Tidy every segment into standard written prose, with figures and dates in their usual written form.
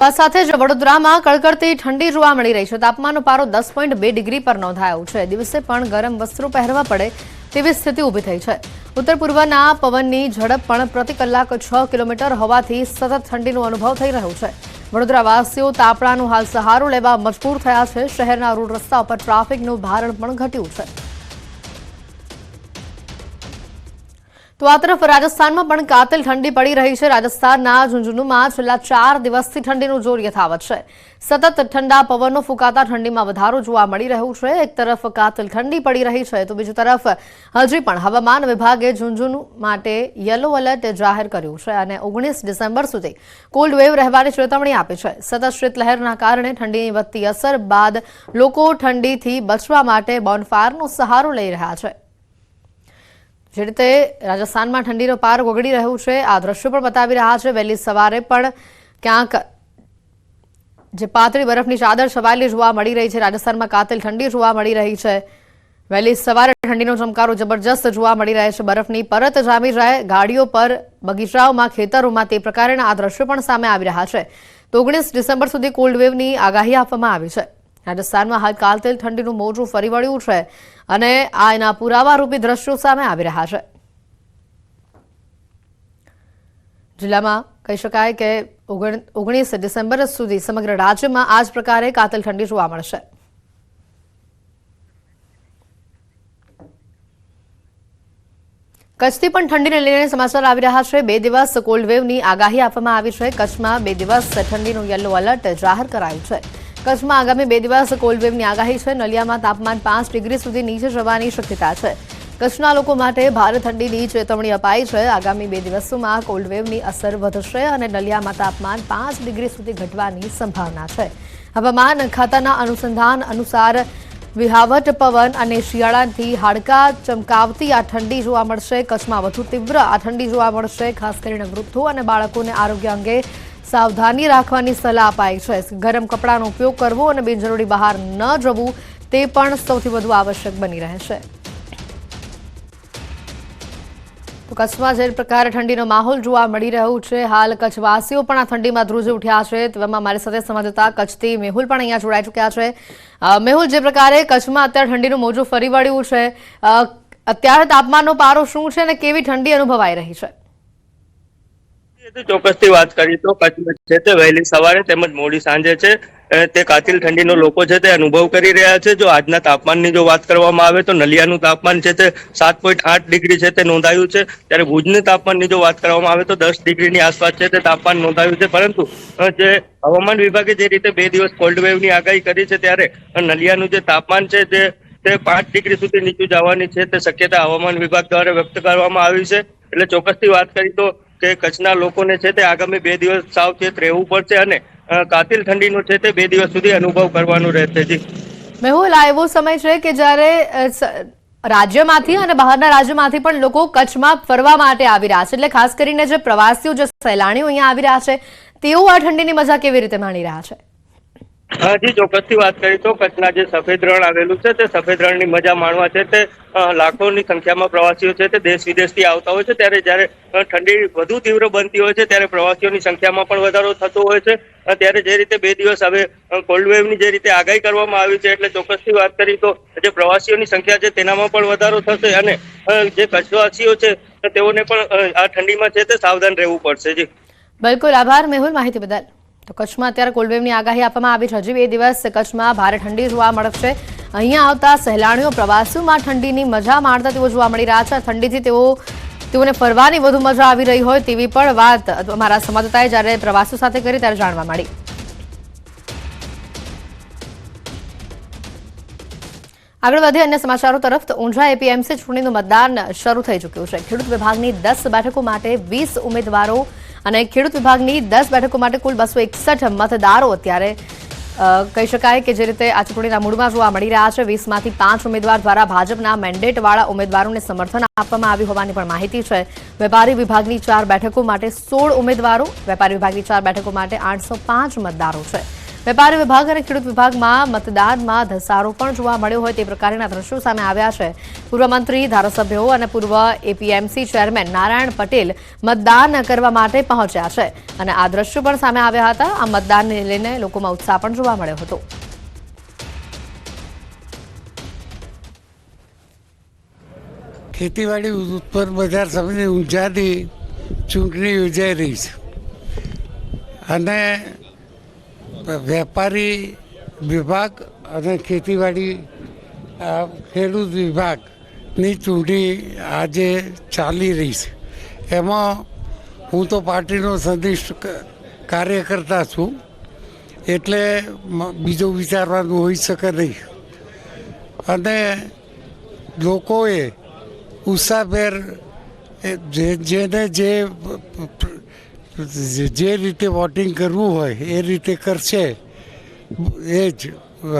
સાથે જ વડોદરામાં કડકડતી ઠંડી જોવા મળી રહી છે। તાપમાનનો પારો 10.2 ડિગ્રી પર નોંધાયો છે। દિવસે પણ ગરમ વસ્ત્રો પહેરવા પડે તેવી સ્થિતિ ઊભી થઈ છે। ઉત્તર પૂર્વના પવનની ઝડપ પણ પ્રતિ કલાક 6 કિલોમીટર હોવાથી સતત ઠંડીનો અનુભવ થઈ રહ્યો છે। વડોદરાવાસીઓ તાપણાનો હાલ સહારો લેવા મજબૂર થયા છે। શહેરના રોડ રસ્તા પર ટ્રાફિકનું ભારણ પણ ઘટ્યું છે। તો આ તરફ રાજસ્થાનમાં પણ કાતિલ ઠંડી પડી રહી છે। રાજસ્થાનના ઝુંઝુનુમાં છેલ્લા 4 દિવસથી ઠંડીનું જોર યથાવત છે। સતત ઠંડા પવનો ફૂંકાતા ઠંડીમાં વધારો જોવા મળી રહ્યો છે। એક તરફ કાતિલ ઠંડી પડી રહી છે તો બીજી તરફ હજી પણ હવામાન વિભાગે ઝુંઝુનુ માટે યલો એલર્ટ જાહેર કર્યું છે અને 19 ડિસેમ્બર સુધી કોલ્ડ વેવ રહેવાની ચેતવણી આપી છે। સતત શીતલહેરના કારણે ઠંડીની વધતી અસર બાદ લોકો ઠંડીથી બચવા માટે બોનફાયરનો સહારો લઈ રહ્યા છે। જે રીતે રાજસ્થાનમાં ઠંડીનો પાર ઓગળી રહ્યો છે આ દ્રશ્યો પણ બતાવી રહ્યા છે। વહેલી સવારે પણ ક્યાંક જે પાતળી બરફની ચાદર છવાયેલી જોવા મળી રહી છે। રાજસ્થાનમાં કાતિલ ઠંડી જોવા મળી રહી છે। વહેલી સવારે ઠંડીનો ચમકારો જબરજસ્ત જોવા મળી રહે છે। બરફની પરત જામી જાય ગાડીઓ પર, બગીચાઓમાં, ખેતરોમાં તે પ્રકારના આ દ્રશ્યો પણ સામે આવી રહ્યા છે। તો 19 ડિસેમ્બર સુધી કોલ્ડ વેવની આગાહી આપવામાં આવી છે। રાજસ્થાનમાં હાલ કાતિલ ઠંડીનું મોજું ફરી વળ્યું છે અને આ એના પુરાવારૂપી દ્રશ્યો સામે આવી રહ્યા છે। જિલ્લામાં કહી શકાય કે 19 ડિસેમ્બર સુધી સમગ્ર રાજ્યમાં આ જ પ્રકારે કાતિલ ઠંડી જોવા મળશે। કચ્છથી પણ ઠંડીને લઈને સમાચાર આવી રહ્યા છે। 2 દિવસ કોલ્ડ વેવની આગાહી આપવામાં આવી છે। કચ્છમાં 2 દિવસ ઠંડીનું યલો એલર્ટ જાહેર કરાયું છે। કચ્છમાં આગામી 2 દિવસ કોલ્ડ વેવની આગાહી છે। નલિયામાં તાપમાન 5 ડિગ્રી સુધી નીચે જવાની શક્યતા છે। કચ્છના લોકો માટે ભારે ઠંડીની ચેતવણી અપાઈ છે। આગામી 2 દિવસોમાં કોલ્ડ વેવની અસર વધશે અને નલિયામાં તાપમાન 5 ડિગ્રી સુધી ઘટવાની સંભાવના છે। હવામાન ખાતાના અનુસંધાન અનુસાર વિહાવટ પવન અને શિયાળાથી હાડકા ચમકાવતી આ ઠંડી જોવા મળશે। કચ્છમાં વધુ તીવ્ર આ ઠંડી જોવા મળશે। ખાસ કરીને વૃદ્ધો અને બાળકોને આરોગ્ય અંગે સાવધાની રાખવાની સલાહ અપાઈ છે। ગરમ કપડાનો ઉપયોગ કરવો અને બિનજરૂરી બહાર ન જવું તે પણ સૌથી વધુ આવશ્યક બની રહેશે। તો કચ્છમાં જે પ્રકારે ઠંડીનો માહોલ જોવા મળી રહ્યો છે હાલ કચ્છવાસીઓ પણ આ ઠંડીમાં ધ્રુજી ઉઠ્યા છે। તેવામાં મારી સાથે સંવાદદાતા કચ્છથી મેહુલ પણ અહીંયા જોડાઈ ચૂક્યા છે। મેહુલ, જે પ્રકારે કચ્છમાં અત્યારે ઠંડીનું મોજું ફરી વળ્યું છે, અત્યારે તાપમાનનો પારો શું છે અને કેવી ઠંડી અનુભવાઈ રહી છે? ચોક્કસથી વાત કરી તો કચ્છમાં છે તે વહેલી સવારે તેમજ મોડી સાંજે છે તે કાતિલ ઠંડીનો લોકો છે તે અનુભવ કરી રહ્યા છે। જો આજના તાપમાનની જો વાત કરવામાં આવે તો નલિયાનું તાપમાન છે તે 7.8 ડિગ્રી છે તે નોંધાયું છે। ત્યારે ભુજનું તાપમાનની જો વાત કરવામાં આવે તો 10 ડિગ્રીની આસપાસ છે તે તાપમાન નોંધાયું છે। પરંતુ જે હવામાન વિભાગે જે રીતે 2 દિવસ કોલ્ડ વેવની આગાહી કરી છે ત્યારે નલિયાનું જે તાપમાન છે તે 5 ડિગ્રી સુધી નીચું જવાની છે તે શક્યતા હવામાન વિભાગ દ્વારા વ્યક્ત કરવામાં આવી છે। એટલે ચોક્કસથી વાત કરી તો કે કચ્છના લોકોને છે તે આગામી 2 દિવસ સાવચેત રહેવું પડશે અને કાતિલ ઠંડીનો છે તે 2 દિવસ સુધી અનુભવ કરવાનું રહેશે। જી મેહુલ, આ એવો સમય છે કે જ્યારે રાજ્યમાંથી અને બહારના રાજ્યમાંથી પણ લોકો કચ્છમાં ફરવા માટે આવી રહ્યા છે। એટલે ખાસ કરીને જે પ્રવાસીઓ, જે સહેલાણીઓ અહીંયા આવી રહ્યા છે તેઓ આ ઠંડીની મજા કેવી રીતે માણી રહ્યા છે? જી ચોક્કસથી વાત કરી તો કચ્છના જે સફેદ રણ આવેલું છે તે સફેદ રણની મજા માણવા છે તે લાખોની સંખ્યામાં પ્રવાસીઓ છે તે દેશ વિદેશથી આવતા હોય છે। ત્યારે જ્યારે ઠંડી વધુ તીવ્ર બનતી હોય છે ત્યારે પ્રવાસીઓની સંખ્યામાં પણ વધારો થતો હોય છે। ત્યારે જે રીતે 2 દિવસ હવે કોલ્ડ વેવની જે રીતે આગાહી કરવામાં આવી છે એટલે ચોક્કસથી વાત કરી તો જે પ્રવાસીઓની સંખ્યા છે તેનામાં પણ વધારો થશે અને જે કચ્છવાસીઓ છે તેઓને પણ આ ઠંડીમાં છે તે સાવધાન રહેવું પડશે। જી બિલકુલ, આભાર મેહુલ માહિતી બદલ। તો કચ્છમાં અત્યારે કોલ્ડ વેવની આગાહી આપવામાં આવી છે। હજી 2 દિવસ કચ્છમાં ભારે ઠંડી જોવા મળશે। અહીંયા આવતા સહેલાણીઓ, પ્રવાસીઓમાં ઠંડીની મજા માણતા તેઓ જોવા મળી રહ્યા છે। ઠંડીથી તેઓને ફરવાની વધુ મજા આવી રહી હોય તેવી પણ વાત અમારા સંવાદદાતાએ જ્યારે પ્રવાસીઓ સાથે કરી ત્યારે જાણવા મળી। આગળ વધીએ અન્ય સમાચારો તરફ તો ઊંઝા એપીએમસી ચૂંટણીનું મતદાન શરૂ થઈ ચૂક્યું છે। ખેડૂત વિભાગની 10 બેઠકો માટે 20 ઉમેદવારો અને ખેડૂત વિભાગની 10 બેઠકો માટે કુલ 261 મતદારો અત્યારે કહી શકાય કે જે રીતે આ ચૂંટણીના મૂડમાં જોવા મળી રહ્યા છે। 20માંથી 5 ઉમેદવાર દ્વારા ભાજપના મેન્ડેટવાળા ઉમેદવારોને સમર્થન આપવામાં આવ્યું હોવાની પણ માહિતી છે। વેપારી વિભાગની 4 બેઠકો માટે 16 ઉમેદવારો, વેપારી વિભાગની 4 બેઠકો માટે 805 મતદારો છે। વેપારી વિભાગ અને ખેડૂત વિભાગમાં મતદાનમાં ધસારો પણ જોવા મળ્યો હોય તે પ્રકારના દ્રશ્યો સામે આવ્યા છે. પૂર્વ મંત્રી, ધારાસભ્યો અને પૂર્વ એપીએમસી ચેરમેન નારાયણ પટેલ મતદાન કરવા માટે પહોંચ્યા છે અને આ દ્રશ્યો પણ સામે આવ્યા હતા. આ મતદાનને લઈને લોકોમાં ઉત્સાહ પણ જોવા મળ્યો હતો. ખેતીવાડી ઉત્પન્ન બજાર સમિતિ ઊંઝાની ચૂંટણી યોજાઈ રહી છે અને વેપારી વિભાગ અને ખેતીવાડી ખેડૂત વિભાગની ચૂંટણી આજે ચાલી રહી છે. એમાં હું તો પાર્ટીનો સંનિષ્ઠ કાર્યકર્તા છું, એટલે બીજું વિચારવાનું હોઈ શકે નહીં. અને લોકોએ ઉત્સાહભેર જેને જે રીતે વોટિંગ કરવું હોય એ રીતે કરશે, એ જ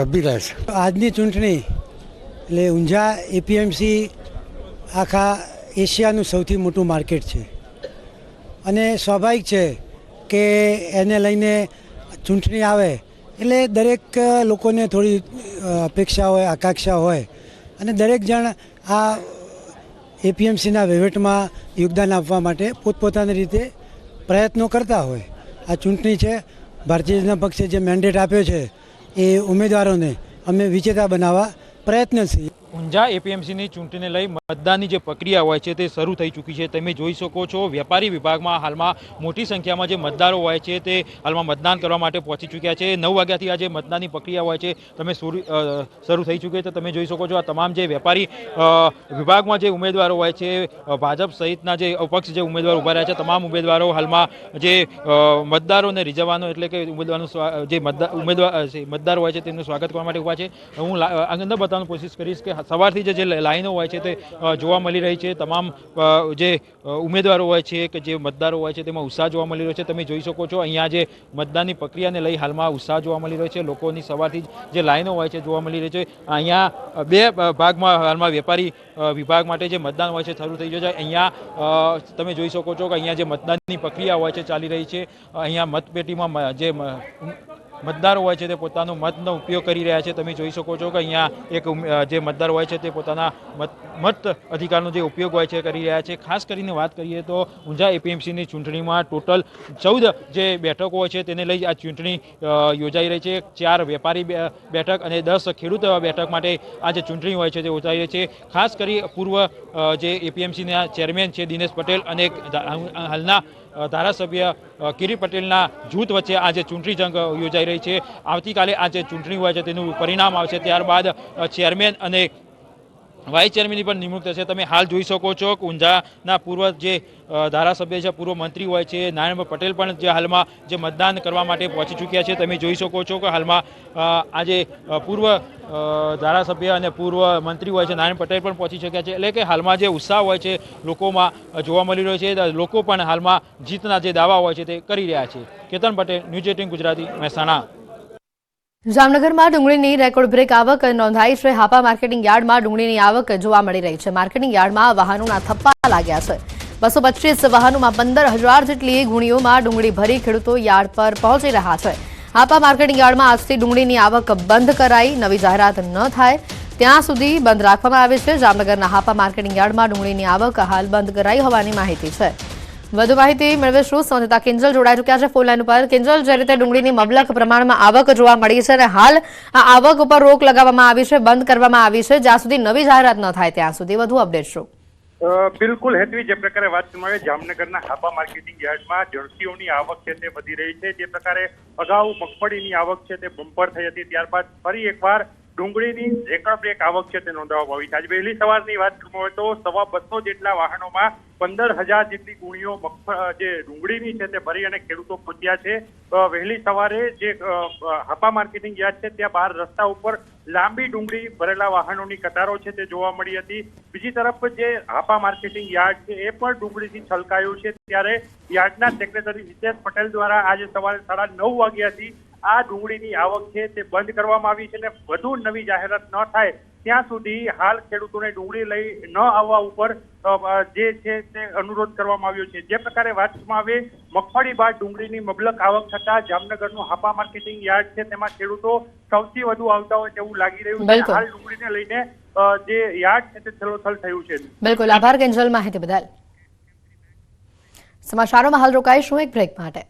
અભિલાષ. આજની ચૂંટણી એટલે ઊંઝા એપીએમસી આખા એશિયાનું સૌથી મોટું માર્કેટ છે અને સ્વાભાવિક છે કે એને લઈને ચૂંટણી આવે એટલે દરેક લોકોને થોડી અપેક્ષા હોય, આકાંક્ષા હોય અને દરેક જણ આ એપીએમસીના વહીવટમાં યોગદાન આપવા માટે પોતપોતાની રીતે પ્રયત્નો કરતા હોય. આ ચૂંટણી છે, ભારતીય જનતા પક્ષે જે મેન્ડેટ આપ્યો છે એ ઉમેદવારોને અમે વિજેતા બનાવવા પ્રયત્નશીલ. ઊંઝા એપીએમસીની ચૂંટણીને લઈ મતદાનની જે પ્રક્રિયા હોય છે તે શરૂ થઈ ચૂકી છે. તમે જોઈ શકો છો વેપારી વિભાગમાં હાલમાં મોટી સંખ્યામાં જે મતદારો હોય છે તે હાલમાં મતદાન કરવા માટે પહોંચી ચૂક્યા છે. 9 વાગ્યાથી આ જે મતદાનની પ્રક્રિયા હોય છે તમે શરૂ થઈ ચૂકી છે. તમે જોઈ શકો છો આ તમામ જે વેપારી વિભાગમાં જે ઉમેદવારો હોય છે, ભાજપ સહિતના જે અપક્ષ જે ઉમેદવારો ઉભા રહ્યા છે, તમામ ઉમેદવારો હાલમાં જે મતદારોને રીઝવવાનો એટલે કે ઉમેદવારનું જે મતદારો હોય છે તેમનું સ્વાગત કરવા માટે ઉભા છે. હું અંદર બતાવવાની કોશિશ કરીશ કે સવારથી જે લાઈનો હોય છે તે જોવા મળી રહી છે. તમામ જે ઉમેદવારો હોય છે કે જે મતદારો હોય છે તેમાં ઉત્સાહ જોવા મળી રહ્યો છે. તમે જોઈ શકો છો અહીંયા જે મતદાનની પ્રક્રિયાને લઈ હાલમાં ઉત્સાહ જોવા મળી રહ્યો છે. લોકોની સવારથી જે લાઈનો હોય છે જોવા મળી રહી છે. અહીંયા 2 ભાગમાં હાલમાં વેપારી વિભાગ માટે જે મતદાન હોય છે શરૂ થઈ ગયો છે. અહીંયા તમે જોઈ શકો છો કે અહીંયા જે મતદાનની પ્રક્રિયા હોય છે ચાલી રહી છે. અહીંયા મતપેટીમાં જે મતદારો હોય છે તે પોતાનો મતનો ઉપયોગ કરી રહ્યા છે. તમે જોઈ શકો છો કે અહીંયા એક જે મતદાર હોય છે તે પોતાના મત અધિકારનો જે ઉપયોગ હોય છે કરી રહ્યા છે. ખાસ કરીને વાત કરીએ તો ઊંઝા એપીએમસીની ચૂંટણીમાં ટોટલ 14 જે બેઠકો હોય છે તેને લઈ આ ચૂંટણી યોજાઈ રહી છે. 4 વેપારી બેઠક અને 10 ખેડૂત બેઠક માટે આ જે ચૂંટણી હોય છે તે યોજાઈ રહી છે. ખાસ કરી પૂર્વ જે એપીએમસીના ચેરમેન છે દિનેશ પટેલ અને હાલના ધારાસભ્ય કિરીટ પટેલના જૂથ વચ્ચે આજે ચૂંટણી જંગ યોજાઈ રહી છે. આવતીકાલે આ જે ચૂંટણી હોય છે તેનું પરિણામ આવશે, ત્યારબાદ ચેરમેન અને વાઇસ ચેરમેનની પણ નિમણૂક થશે. તમે હાલ જોઈ શકો છો કે ઊંઝાના પૂર્વ જે ધારાસભ્ય છે, પૂર્વ મંત્રી હોય છે નારાયણ પટેલ પણ જે હાલમાં જે મતદાન કરવા માટે પહોંચી ચૂક્યા છે. તમે જોઈ શકો છો કે હાલમાં આજે પૂર્વ ધારાસભ્ય અને પૂર્વ મંત્રી હોય છે નારાયણ પટેલ પણ પહોંચી શક્યા છે. એટલે કે હાલમાં જે ઉત્સાહ હોય છે લોકોમાં જોવા મળી રહ્યો છે. લોકો પણ હાલમાં જીતના જે દાવા હોય છે તે કરી રહ્યા છે. કેતન પટેલ, ન્યૂઝ 18 ગુજરાતી, મહેસાણા. જામનગરમાં ડુંગળીની રેકોર્ડ બ્રેક આવક નોંધાઈ છે. હાપા માર્કેટિંગ યાર્ડમાં ડુંગળીની આવક જોવા મળી રહી છે. માર્કેટિંગ યાર્ડમાં વાહનોના થપ્પા લાગ્યા છે. 225 વાહનોમાં 15,000 જેટલી ગુણીઓમાં ડુંગળી ભરી ખેડૂતો યાર્ડ પર પહોંચી રહ્યા છે. હાપા માર્કેટિંગ યાર્ડમાં આજથી ડુંગળીની આવક બંધ કરાઈ. નવી જાહેરાત ન થાય ત્યાં સુધી બંધ રાખવામાં આવે છે. જામનગરના હાપા માર્કેટિંગ યાર્ડમાં ડુંગળીની આવક હાલ બંધ કરાઈ હોવાની માહિતી છે. વધુ માહિતી મેળવીશું. સંવાદદાતા કિંજલ જોડાઈ ચૂક્યા છે ફોન લાઈન ઉપર. કિંજલ, જે રીતે ડુંગળીની મબલક પ્રમાણમાં આવક જોવા મળી છે અને હાલ આ આવક ઉપર રોક લગાવવામાં આવી છે, બંધ કરવામાં આવી છે, જ્યાં સુધી નવી જાહેરાત ન થાય ત્યાં સુધી, વધુ અપડેટ શું? બિલકુલ હેતવી, જે પ્રકારે વાત કરવામાં આવે જામનગરના હાપા માર્કેટિંગ યાર્ડમાં જળસીઓની આવક છે તે વધી રહી છે. જે પ્રકારે અગાઉ મગફળીની આવક છે તે બમ્પર થઈ હતી, ત્યારબાદ ફરી એકવાર ડુંગળીની રેકર્ડ બ્રેક આવક છે તે નોંધવામાં આવી છે. આજે વહેલી સવારની વાત કરવામાં આવે તો 250 જેટલા વાહનોમાં 15,000 જેટલી ગુણીઓ જે ડુંગળીની છે તે ભરી અને ખેડૂતો પહોંચ્યા છે. વહેલી સવારે જે હાપા માર્કેટિંગ યાર્ડ છે ત્યાં બહાર રસ્તા ઉપર લાંબી ડુંગળી ભરેલા વાહનોની કતારો છે તે જોવા મળી હતી. બીજી તરફ જે હાપા માર્કેટિંગ યાર્ડ છે એ પણ ડુંગળીથી છલકાયું છે. ત્યારે યાર્ડના સેક્રેટરી હિતેશ પટેલ દ્વારા આજે સવારે 9:30 વાગ્યાથી આ ડુંગળીની આવક છે તે બંધ કરવામાં આવી છે અને વધુ નવી જાહેરાત ન થાય ત્યાં સુધી હાલ ખેડૂતોને ડુંગળી લઈ ન આવવા ઉપર જે છે તે અનુરોધ કરવામાં આવ્યો છે. જે પ્રકારે વાત કરવામાં આવે મગફળી બાદ ડુંગળીની મબલક આવક થતા જામનગરનું હાપા માર્કેટિંગ યાર્ડ છે તેમાં ખેડૂતો સૌથી વધુ આવતા હોય તેવું લાગી રહ્યું છે. બિલકુલ. હાલ ડુંગળીને લઈને જે યાર્ડ છે તે છલોછલ થયું છે. બિલકુલ, આભાર કેન્જલ માહિતી બદલ. સમાચારોમાં હાલ રોકાઈશું એક બ્રેક માટે.